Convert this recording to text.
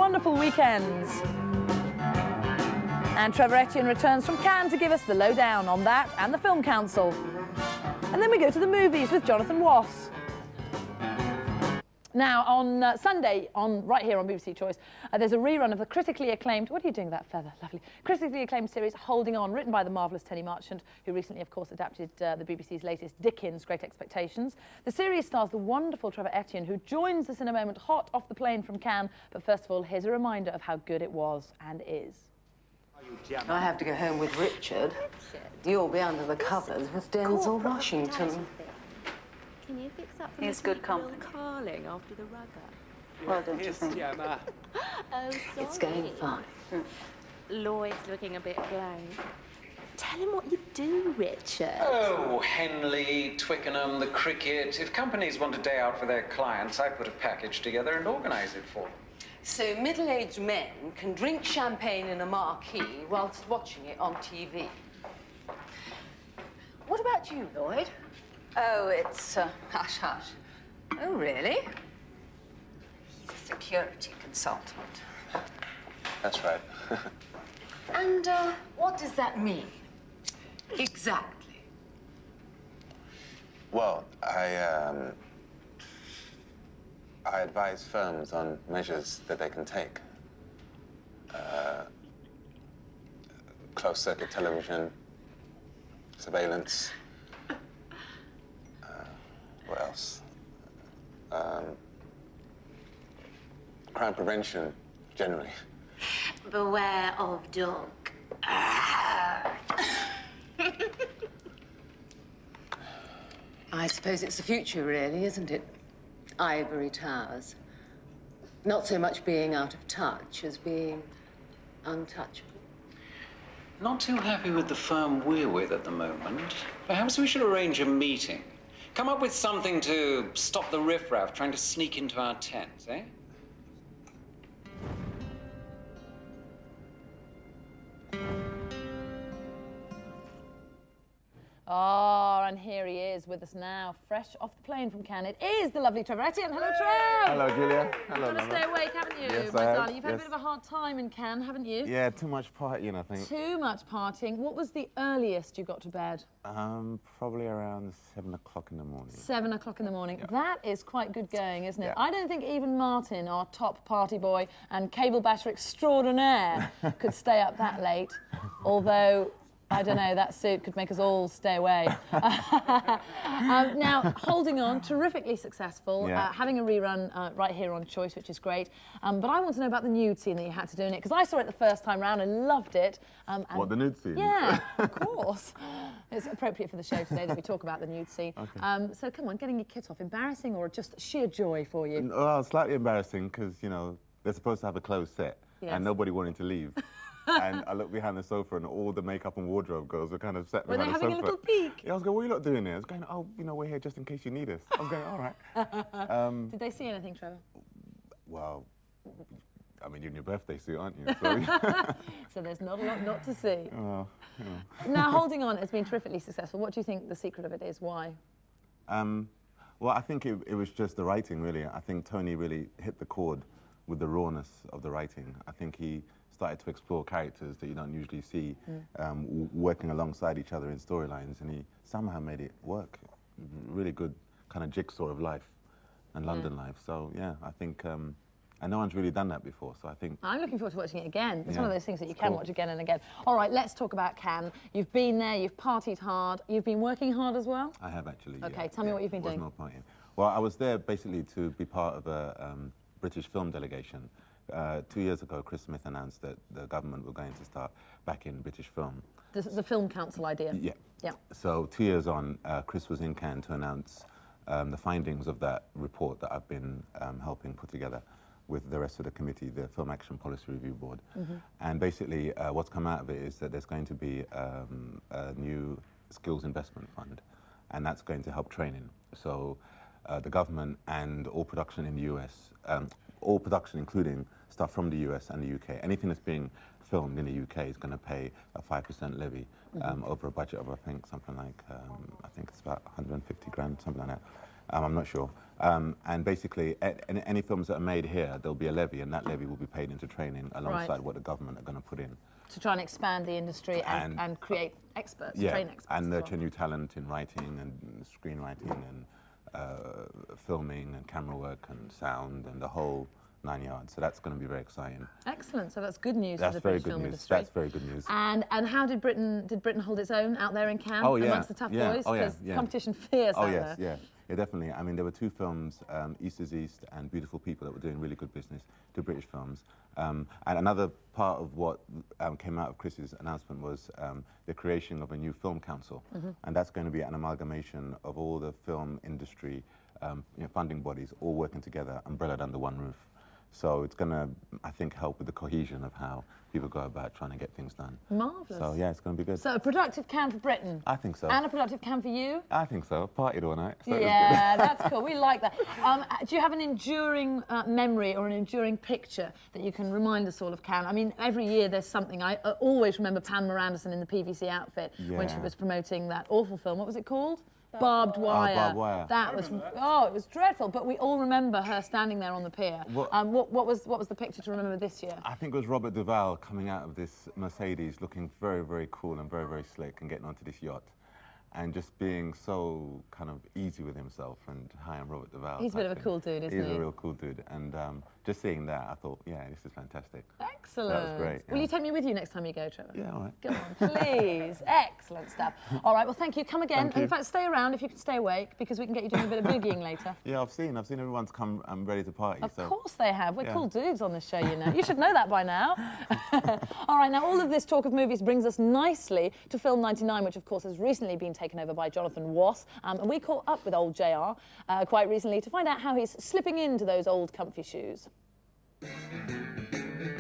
wonderful weekends. And Trevor Etienne returns from Cannes to give us the lowdown on that and the Film Council. And then we go to the movies with Jonathan Wass. Now, on Sunday, right here on BBC Choice, there's a rerun of the critically acclaimed... What are you doing with that feather? Lovely. Critically acclaimed series Holding On, written by the marvellous Tony Marchant, who recently, of course, adapted the BBC's latest Dickens, Great Expectations. The series stars the wonderful Trevor Etienne, who joins us in a moment hot off the plane from Cannes. But first of all, here's a reminder of how good it was and is. I have to go home with Richard. You'll be under the covers with Denzel Washington. Can you fix up for He's good company. Carling after the rugger? Well, don't you think? Oh, sorry. It's going fine. Lloyd's looking a bit blank. Tell him what you do, Richard. Oh, Henley, Twickenham, the cricket. If companies want a day out for their clients, I put a package together and organise it for them. So middle-aged men can drink champagne in a marquee whilst watching it on TV. What about you, Lloyd? Oh, it's hush, hush. Oh, really? He's a security consultant. That's right. And what does that mean? Exactly. Well, I advise firms on measures that they can take. Closed-circuit television, surveillance. What else? Crime prevention, generally. Beware of dog. I suppose it's the future, really, isn't it? Ivory towers. Not so much being out of touch as being untouchable. Not too happy with the firm we're with at the moment. Perhaps we should arrange a meeting. Come up with something to stop the riffraff trying to sneak into our tents, eh? Oh, and here he is with us now, fresh off the plane from Cannes. It is the lovely Trevor Etienne. Hello, Trev! Hello, Julia. Hello, You've got to stay awake, haven't you, Yes, my I have. darling? You've had Yes. a bit of a hard time in Cannes, haven't you? Yeah, too much partying, I think. Too much partying. What was the earliest you got to bed? Probably around 7 o'clock in the morning. 7 o'clock in the morning. Yeah. That is quite good going, isn't it? Yeah. I don't think even Martin, our top party boy and cable basher extraordinaire, could stay up that late. Although, I don't know, that suit could make us all stay away. Now, Holding On, terrifically successful, Yeah. having a rerun right here on Choice, which is great. But I want to know about the nude scene that you had to do in it, because I saw it the first time round and loved it. And What, the nude scene? Yeah, of course. It's appropriate for the show today that we talk about the nude scene. Okay. So come on, getting your kit off, embarrassing or just sheer joy for you? Well, slightly embarrassing because, you know, they're supposed to have a closed set Yes. and nobody wanted to leave. And I looked behind the sofa and all the makeup and wardrobe girls were kind of sat Were they behind the having sofa. a little peek? Yeah, I was going, what are you lot doing there? I was going, oh, you know, we're here just in case you need us. I was going, all right. Did they see anything, Trevor? Well, I mean, you're in your birthday suit, aren't you? So, So there's not a lot not to see. well, you know. Now, Holding On has been terrifically successful. What do you think the secret of it is? Why? Well, I think it was just the writing, really. I think Tony really hit the chord with the rawness of the writing. I think he started to explore characters that you don't usually see working alongside each other in storylines, and he somehow made it work. Really good kind of jigsaw of life and London life. So, yeah, I think, and no one's really done that before, so I think... I'm looking forward to watching it again. It's Yeah, one of those things that you it's can cool. watch again and again. All right, let's talk about Cannes. You've been there, you've partied hard, you've been working hard as well? I have actually, Okay, yeah, tell me what you've been was doing. more partying. Well, I was there basically to be part of a British film delegation. 2 years ago, Chris Smith announced that the government were going to start backing British film. The Film Council idea? Yeah. Yeah. So 2 years on, Chris was in Cannes to announce the findings of that report that I've been helping put together with the rest of the committee, the Film Action Policy Review Board. And basically, what's come out of it is that there's going to be a new skills investment fund, and that's going to help training. So the government and all production in the US, all production including stuff from the US and the UK, anything that's being filmed in the UK is going to pay a 5% levy over a budget of, I think, something like, I think it's about 150 grand, something like that. I'm not sure. And basically, any films that are made here, there'll be a levy, and that levy will be paid into training alongside what the government are going to put in. To try and expand the industry and create experts, train experts. And nurture new talent in writing and screenwriting and filming and camera work and sound and the whole 9 yards. So that's going to be very exciting. Excellent. So that's good news that's for the very British good film news. industry. That's very good news. And how did Britain hold its own out there in Cannes amongst the tough boys? Because competition fierce out there. Yeah, definitely. I mean, there were two films, East is East and Beautiful People, that were doing really good business, two British films. And another part of what came out of Chris's announcement was the creation of a new film council. And that's going to be an amalgamation of all the film industry funding bodies all working together, umbrellaed under one roof. So it's going to, I think, help with the cohesion of how people go about trying to get things done. Marvellous. So, yeah, it's going to be good. So a productive Cannes for Britain. I think so. And a productive Cannes for you. I think so. Partied all night. So Yeah, that's cool. We like that. Do you have an enduring memory or an enduring picture that you can remind us all of Cannes? I mean, every year there's something. I always remember Pam Anderson in the PVC outfit when she was promoting that awful film. What was it called? Barbed Wire. Oh, Barbed Wire. That was it was dreadful. But we all remember her standing there on the pier. What was the picture to remember this year? I think it was Robert Duvall coming out of this Mercedes, looking very, very cool and very, very slick, and getting onto this yacht, and just being so kind of easy with himself. And hi, I'm Robert Duvall. He's a bit of a cool dude, isn't he? He's a real cool dude. And just seeing that, I thought, yeah, this is fantastic. Excellent. So that was great. Will you take me with you next time you go, Trevor? Yeah, all right. Come on, please. Excellent stuff. All right, well, thank you. Come again. Thank you. In fact, stay around if you can stay awake, because we can get you doing a bit of boogieing later. Yeah, I've seen everyone's come ready to party. Of so. course they have. We're cool dudes on this show, you know. You should know that by now. All right, now all of this talk of movies brings us nicely to Film 99, which of course has recently been taken over by Jonathan Wass. And we caught up with old JR quite recently to find out how he's slipping into those old comfy shoes.